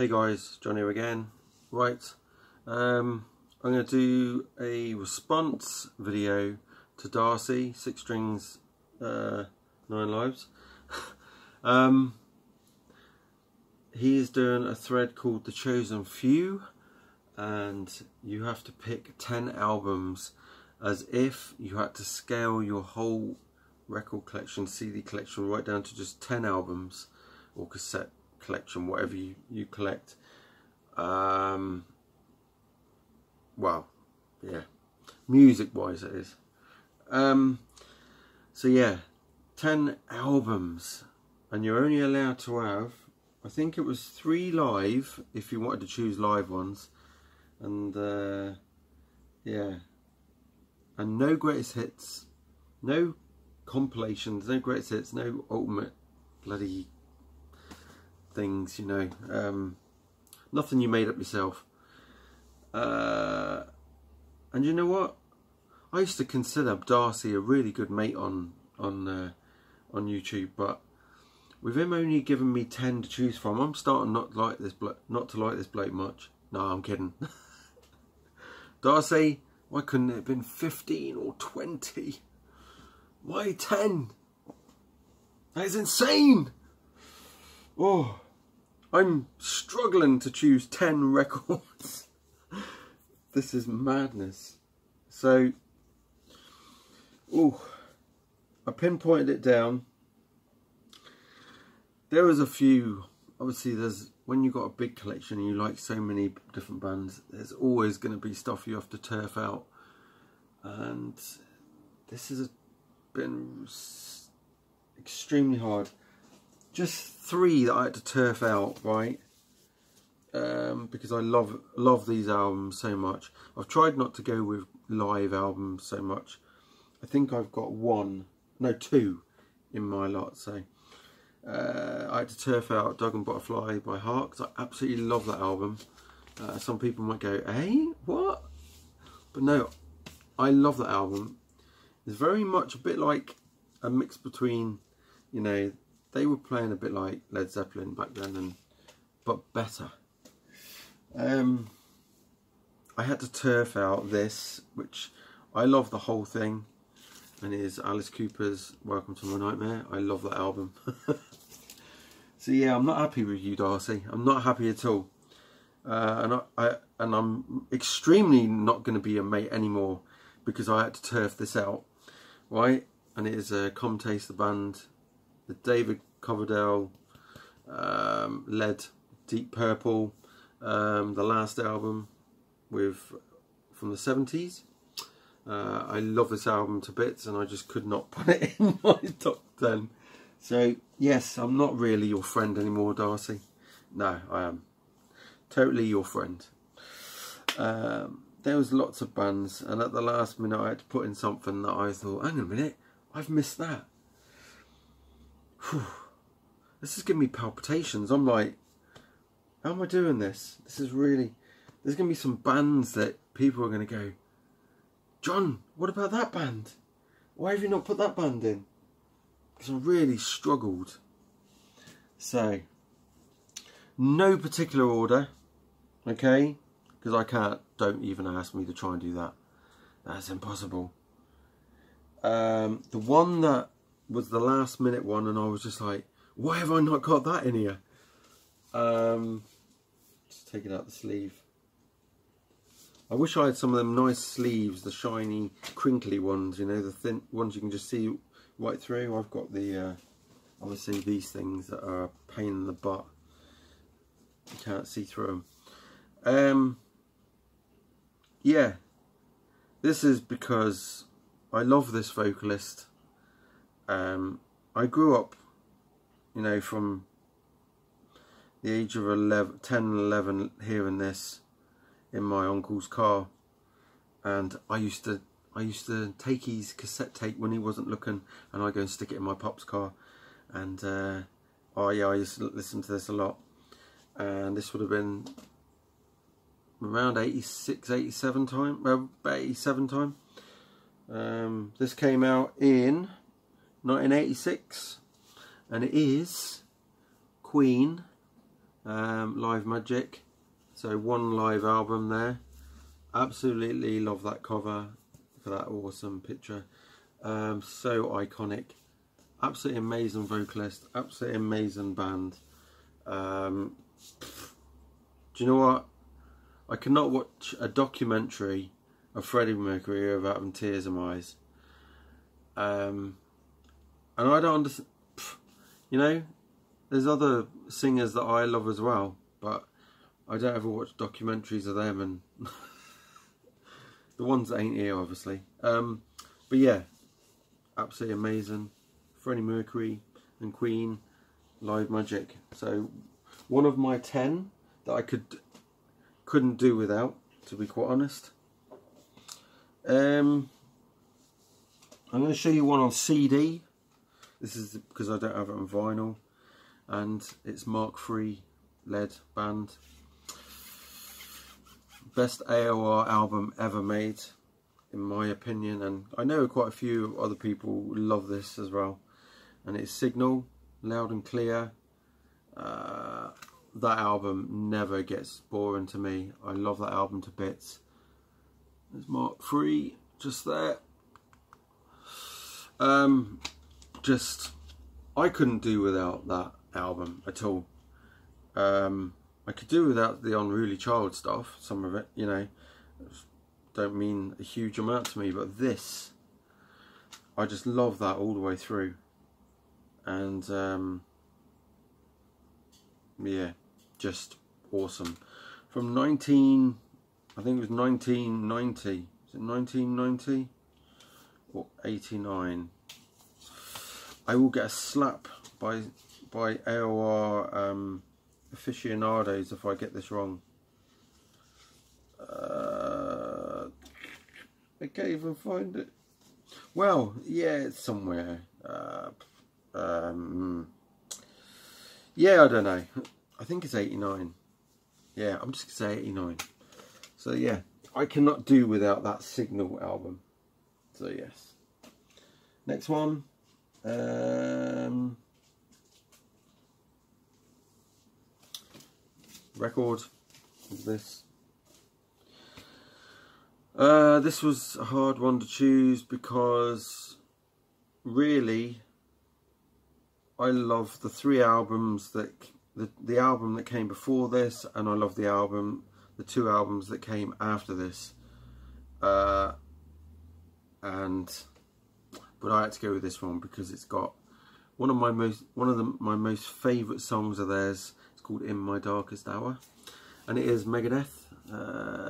Hey guys, John here again. Right, I'm going to do a response video to Darcy, 6 strings, 9 lives. He is doing a thread called The Chosen Few, and you have to pick 10 albums as if you had to scale your whole record collection, CD collection, right down to just 10 albums, or cassette collection, whatever you collect. Well, yeah, music wise it is. So yeah, 10 albums, and you're only allowed to have, I think it was 3 live if you wanted to choose live ones, and yeah, and no greatest hits, no compilations, no greatest hits, no ultimate bloody things, you know, nothing you made up yourself. And you know what, I used to consider Darcy a really good mate on YouTube, but with him only giving me 10 to choose from, I'm starting not to like this bloke much. No, I'm kidding. Darcy, why couldn't it have been 15 or 20? Why 10? That is insane. Oh, I'm struggling to choose 10 records. This is madness. So, oh, I pinpointed it down. There was a few. Obviously, there's, when you've got a big collection and you like so many different bands, there's always going to be stuff you have to turf out. And this has been extremely hard. Just 3 that I had to turf out, right? Because I love these albums so much. I've tried not to go with live albums so much. I think I've got 2 in my lot. So I had to turf out Dog and Butterfly by Heart, because I absolutely love that album. Some people might go, "Hey, what?" But no, I love that album. It's very much a bit like a mix between, you know, they were playing a bit like Led Zeppelin back then, but better. I had to turf out this, which I love the whole thing, and it is Alice Cooper's Welcome to My Nightmare. I love that album. So yeah, I'm not happy with you, Darcy. I'm not happy at all. And I'm extremely not going to be a mate anymore, because I had to turf this out, right? And it is a Come Taste the Band, the David Coverdale led Deep Purple, the last album from the 70s. I love this album to bits, and I just could not put it in my top 10. So yes, I'm not really your friend anymore, Darcy. No, I am totally your friend. There was lots of bands, and at the last minute I had to put in something that I thought, hang on a minute, I've missed that. Whew. This is giving me palpitations. I'm like, how am I doing this? This is really, there's going to be some bands that people are going to go, "John, what about that band? Why have you not put that band in?" Because I really struggled. So, no particular order, okay? Because I can't, don't even ask me to try and do that. That's impossible. The one that was the last minute one, and I was just like, why have I not got that in here? Just take it out the sleeve. I wish I had some of them nice sleeves, the shiny, crinkly ones, you know, the thin ones you can just see right through. I've got the, obviously these things that are a pain in the butt. You can't see through them. Yeah, this is because I love this vocalist. I grew up, you know, from the age of 10 and 11 hearing this in my uncle's car, and I used to take his cassette tape when he wasn't looking, and I'd go and stick it in my pop's car, and oh yeah, I used to listen to this a lot. And this would have been around 86, 87 time, well, about 87 time. This came out in 1986, and it is Queen, livinyg. So one live album there. Absolutely love that cover for that awesome picture. So iconic. Absolutely amazing vocalist. Absolutely amazing band. Do you know what? I cannot watch a documentary of Freddie Mercury without having tears in my eyes. And I don't understand. You know, there's other singers that I love as well, but I don't ever watch documentaries of them, and the ones that ain't here, obviously. But yeah, absolutely amazing. Freddie Mercury and Queen, livinyg. So one of my 10 that I couldn't do without, to be quite honest. I'm going to show you one on CD. This is because I don't have it on vinyl, and it's Mark III lead band. Best AOR album ever made, in my opinion, and I know quite a few other people love this as well. And it's Signal, loud and clear. That album never gets boring to me. I love that album to bits. There's Mark III just there. I couldn't do without that album at all. I could do without the Unruly Child stuff, some of it, you know, don't mean a huge amount to me, but this, I just love that all the way through. And yeah, just awesome. From I think it was 1990, is it 1990 or 89? I will get a slap by AOR aficionados if I get this wrong. I can't even find it. Well, yeah, it's somewhere. Yeah, I don't know. I think it's 89. Yeah, I'm just gonna say 89. So yeah, I cannot do without that Signal album. So yes. Next one. Record of this. This was a hard one to choose because really I love the three albums that the album that came before this, and I love the two albums that came after this. But I had to go with this one because it's got one of my most favourite songs of theirs. It's called In My Darkest Hour, and it is Megadeth.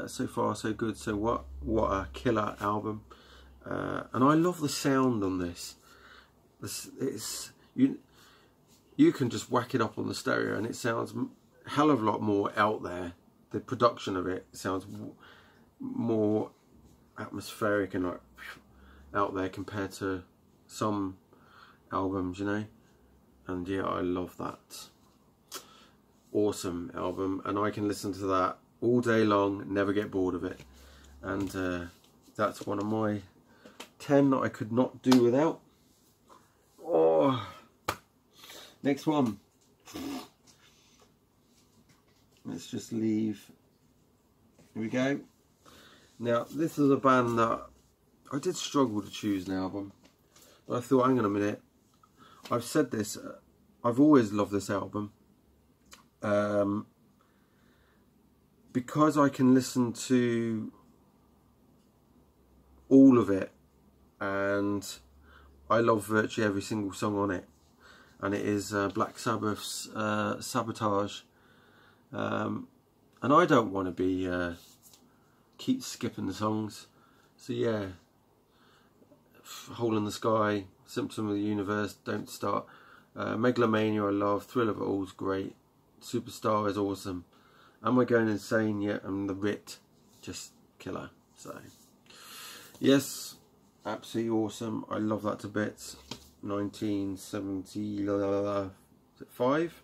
So far so good. So what a killer album. And I love the sound on this. It's you can just whack it up on the stereo and it sounds a hell of a lot more out there. The production of it sounds more atmospheric and like out there compared to some albums, you know. And yeah, I love that. Awesome album, and I can listen to that all day long, never get bored of it. And that's one of my 10 that I could not do without. Oh, next one. Let's just leave. Here we go. Now, this is a band that I did struggle to choose an album, but I thought, hang on a minute. I've said this. I've always loved this album. Because I can listen to all of it, and I love virtually every single song on it, and it is Black Sabbath's Sabotage, and I don't want to be keep skipping the songs. So yeah, Hole in the Sky, Symptom of the Universe, Don't Start, Megalomania I love, Thrill of It All is great, Superstar is awesome, Am I Going Insane Yet, and The Writ, just killer. So yes, absolutely awesome. I love that to bits. 1975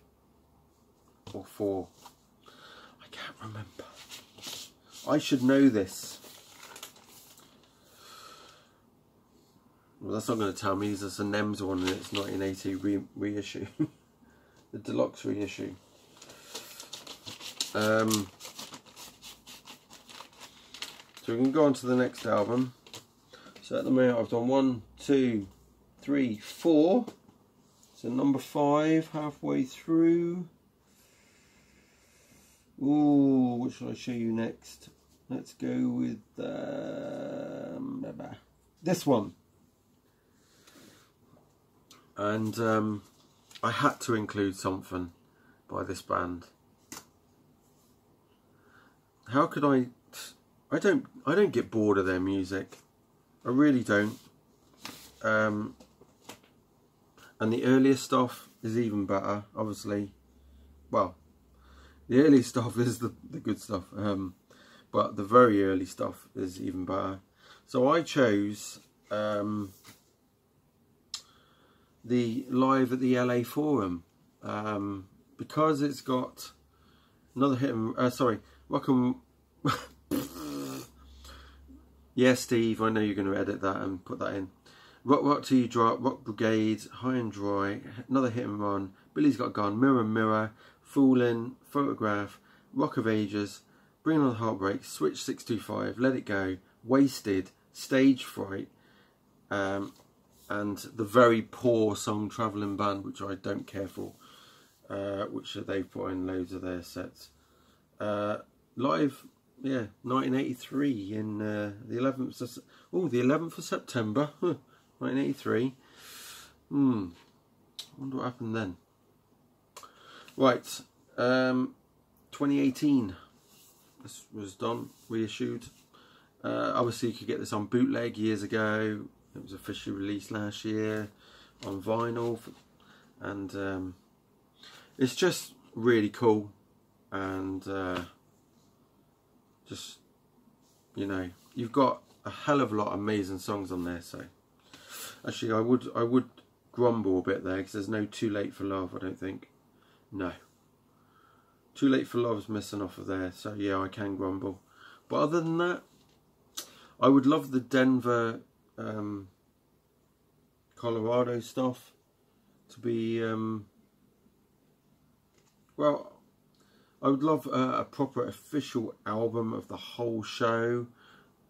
or 4, I can't remember. I should know this. Well, that's not going to tell me. There's a NEMS one and it's 1980 reissue. The deluxe reissue. So we can go on to the next album. So at the moment I've done 1, 2, 3, 4. So number 5, halfway through. Ooh, what should I show you next? Let's go with this one. And I had to include something by this band. How could I don't get bored of their music. I really don't. And the earlier stuff is even better, obviously. Well, the early stuff is the good stuff, but the very early stuff is even better. So I chose the Live at the LA Forum because it's got another hit. Rock and yeah, Steve, I know you're going to edit that and put that in. Rock Till You Drop, Rock Brigade, High and Dry, another hit and run, Billy's Got a Gun, Mirror Mirror, Foolin', Photograph, Rock of Ages, Bring On the Heartbreak, Switch 625, Let It Go, Wasted, Stage Fright, and the very poor song Travelling Band, which I don't care for, which they've put in loads of their sets. Live, yeah, 1983 in the 11th of September, 1983. Wonder what happened then. Right, 2018. This was done, reissued. Obviously, you could get this on bootleg years ago. It was officially released last year on vinyl, and it's just really cool. And just, you know, you've got a hell of a lot of amazing songs on there. So actually, I would grumble a bit there because there's no Too Late for Love. I don't think. No. Too Late for Love's missing off of there, so yeah, I can grumble. But other than that, I would love the Denver, Colorado stuff to be, well, I would love a proper official album of the whole show.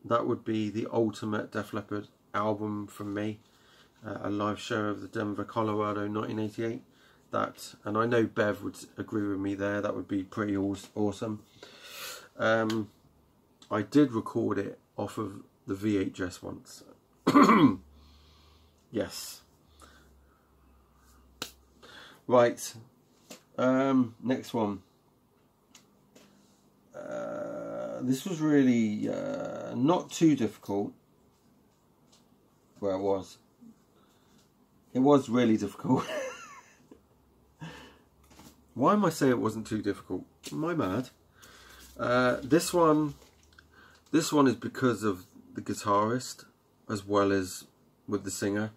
That would be the ultimate Def Leppard album from me. A live show of the Denver, Colorado 1988. That, and I know Bev would agree with me there, that would be pretty awesome. I did record it off of the VHS once. Yes. Right, next one. This was really not too difficult. Well, it was. It was really difficult. Why am I saying it wasn't too difficult? Am I mad? This one is because of the guitarist as well as with the singer,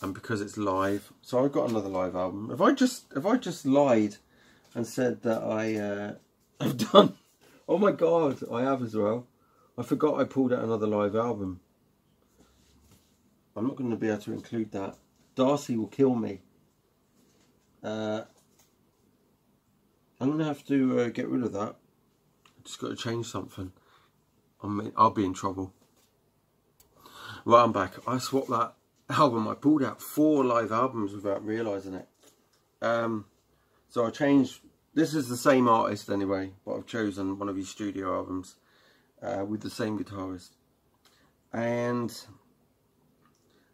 and because it's live. So I've got another live album. If I just lied and said that I have done, oh my god, I have as well. I forgot I pulled out another live album. I'm not going to be able to include that. Darcy will kill me. I'm going to have to get rid of that. I just got to change something. I'll be in trouble. Right, I'm back. I swapped that album. I pulled out 4 live albums without realising it. So I changed. This is the same artist anyway, but I've chosen one of his studio albums with the same guitarist. And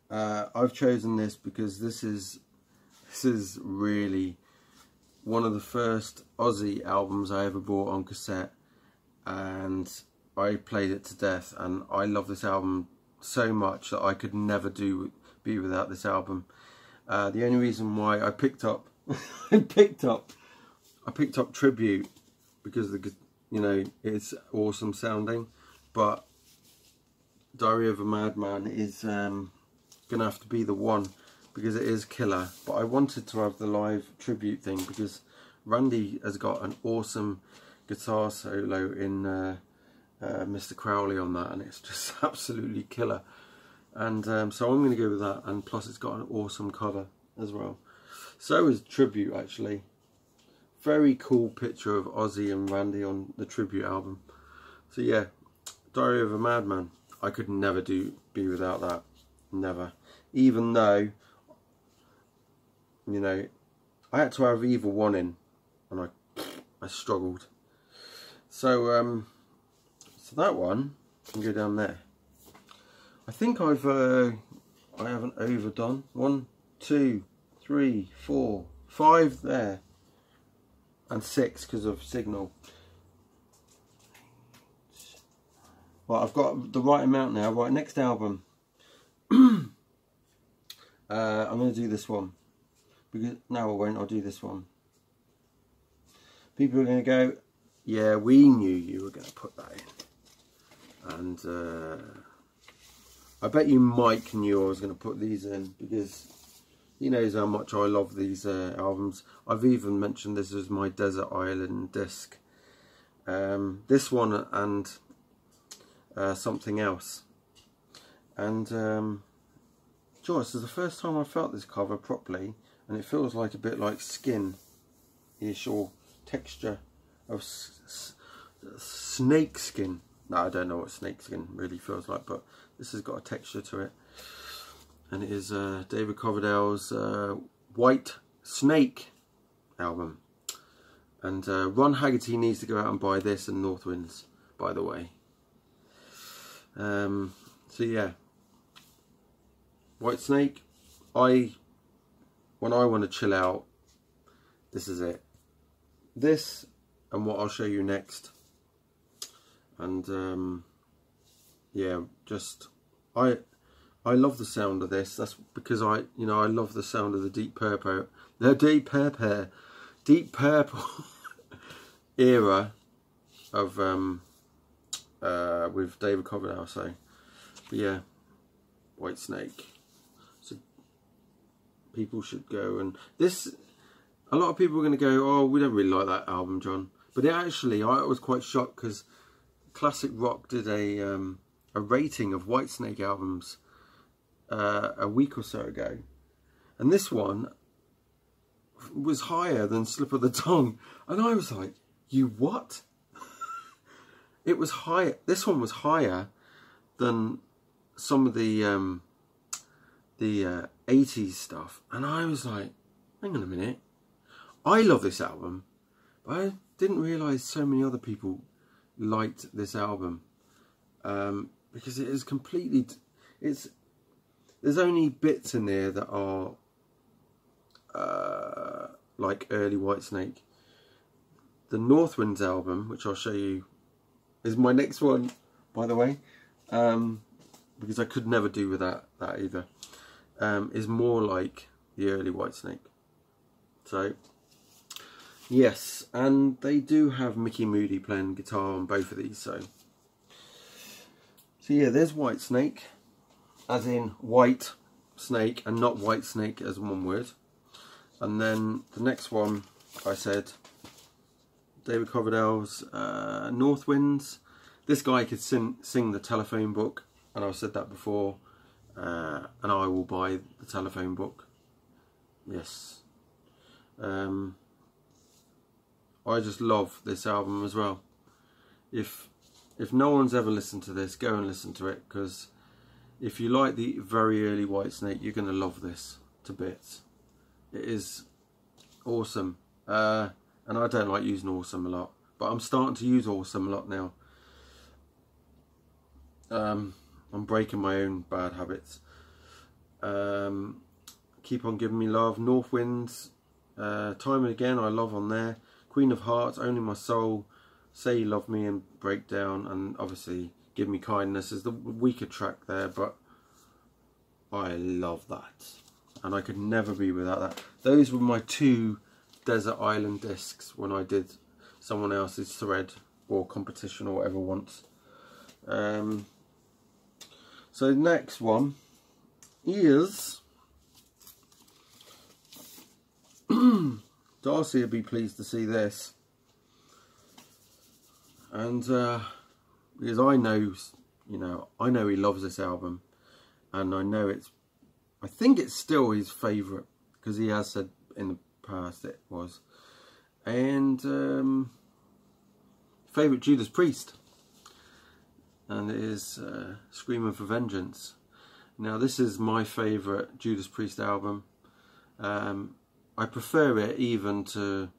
I've chosen this because this is really one of the first Aussie albums I ever bought on cassette, and I played it to death, and I love this album so much that I could never be without this album. The only reason why I picked up I picked up Tribute because it's awesome sounding, but Diary of a Madman is gonna have to be the one because it is killer. But I wanted to have the live tribute thing because Randy has got an awesome guitar solo in Mr. Crowley on that, and it's just absolutely killer. And so I'm going to go with that, and plus it's got an awesome cover as well. So is Tribute, actually. very cool picture of Ozzy and Randy on the tribute album. So yeah, Diary of a Madman. I could never be without that. Never. Even though, you know, I had to have Evil One in, and I struggled. So so that one can go down there. I think I haven't overdone. 1, 2, 3, 4, 5 there, and 6 because of signal. Right, I've got the right amount now. Right, next album. I'm going to do this one. Because no, I won't. I'll do this one. People are going to go, yeah, we knew you were going to put that in. And I bet you Mike knew I was going to put these in, because he knows how much I love these albums. I've even mentioned this as my Desert Island disc. This one and something else. And Joy, this is the first time I felt this cover properly, and it feels like a bit like skin-ish, or texture of snake skin. No, I don't know what snake skin really feels like, but this has got a texture to it. And it is David Coverdale's White Snake album. And Ron Haggerty needs to go out and buy this and North Winds, by the way. So yeah, White Snake. When I want to chill out, this is it. This and what I'll show you next. And yeah, just I love the sound of this. That's because I love the sound of the Deep Purple era of with David Coverdale. So, but yeah, White Snake. So people should go, and this. A lot of people are going to go, oh, we don't really like that album, John. But it actually, I was quite shocked, because Classic Rock did a rating of Whitesnake albums a week or so ago, and this one was higher than Slip of the Tongue, and I was like, you what? It was higher. This one was higher than some of the 80s stuff, and I was like, hang on a minute, I love this album, but I didn't realise so many other people liked this album, because it is completely, there's only bits in there that are like early Whitesnake. The North Winds album, which I'll show you, is my next one, by the way, because I could never do with that either, is more like the early Whitesnake. So yes, and they do have Mickey Moody playing guitar on both of these. So yeah, there's Whitesnake, as in white snake, and not White Snake as one word. And then the next one, I said, David Coverdale's North Winds. This guy could sing the Telephone Book, and I've said that before, and I will buy the Telephone Book. Yes. I just love this album as well. If no one's ever listened to this, go and listen to it, because if you like the very early Whitesnake, you're going to love this to bits. It is awesome. And I don't like using awesome a lot, but I'm starting to use awesome a lot now. I'm breaking my own bad habits. Keep on Giving Me Love, North Winds, Time and Again, I love on there. Queen of Hearts, Only My Soul, Say You Love Me, and Breakdown, and obviously Give Me Kindness is the weaker track there, but I love that, and I could never be without that. Those were my 2 Desert Island discs when I did someone else's thread or competition or whatever once. So next one is Darcy will be pleased to see this, and because I know he loves this album, and I think it's still his favourite, because he has said in the past it was. And favourite Judas Priest, and it is Screaming for Vengeance. Now this is my favourite Judas Priest album. I prefer it even to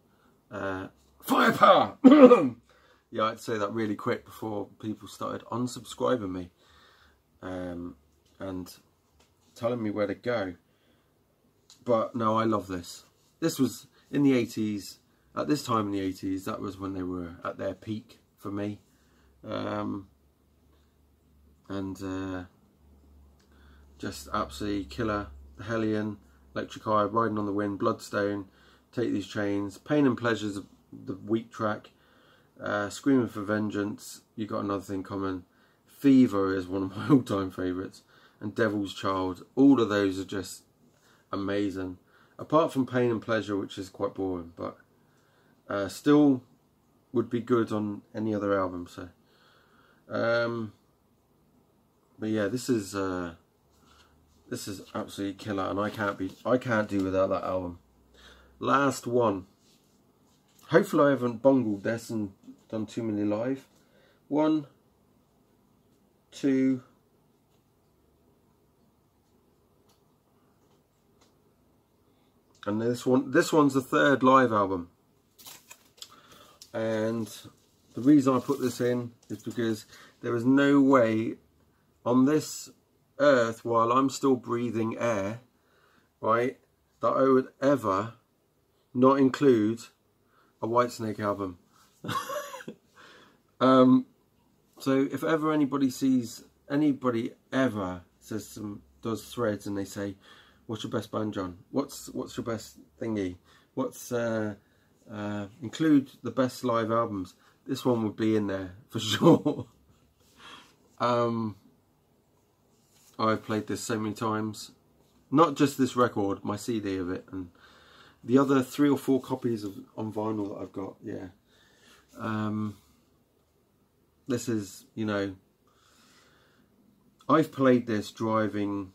Firepower. Yeah, I had to say that really quick before people started unsubscribing me and telling me where to go. But no, I love this. This was in the 80s. At this time in the 80s, that was when they were at their peak for me. Just absolutely killer. The Hellion, Electric Eye, Riding on the Wind, Bloodstone, Take These Chains, Pain and Pleasures, the weak track, Screaming for Vengeance, You Got Another Thing Coming, Fever is one of my all-time favourites, and Devil's Child. All of those are just amazing. Apart from Pain and Pleasure, which is quite boring, but still would be good on any other album. So, but yeah, this is absolutely killer, and I can't do without that album. Last one. Hopefully I haven't bungled this and done too many live. 1, 2, and this one's the third live album. And the reason I put this in is because there is no way on this earth, while I'm still breathing air, right, that I would ever not include a Whitesnake album. So if ever anybody ever does threads and they say, what's your best band, John? What's your best thingy? Include the best live albums. This one would be in there for sure. I've played this so many times. Not just this record, my CD of it, and the other 3 or 4 copies on vinyl that I've got. Yeah. This is, you know, I've played this driving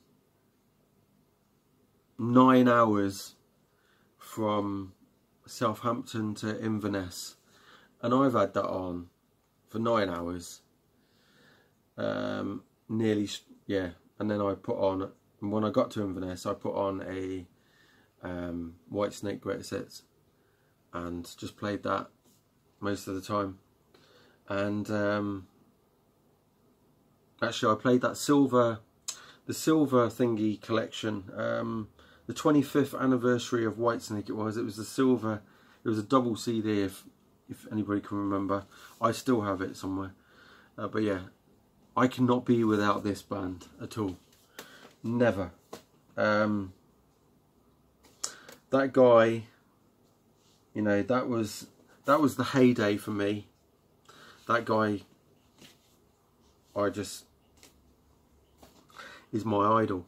9 hours from Southampton to Inverness, and I've had that on for 9 hours. Nearly, yeah. And then I put on, and when I got to Inverness, I put on a Whitesnake Greatest Hits, and just played that most of the time. And actually, I played that the silver thingy collection, the 25th anniversary of Whitesnake. It was the silver. It was a double CD, if anybody can remember. I still have it somewhere. But yeah, I cannot be without this band at all. Never. That guy, you know, that was the heyday for me. That guy, is my idol.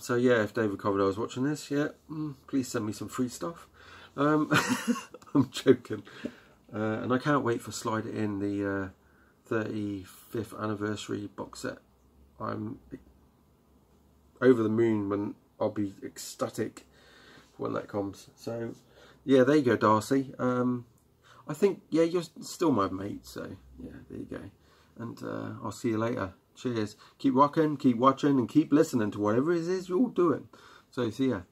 So yeah, if David Coverdale is watching this, yeah, please send me some free stuff. I'm joking. And I can't wait for Slide It In, the 35th anniversary box set. I'm over the moon when I'll be ecstatic when that comes. So yeah, there you go, Darcy. I think, yeah, you're still my mate, so yeah, there you go. And I'll see you later. Cheers. Keep rocking, keep watching, and keep listening to whatever it is you're doing. So see ya.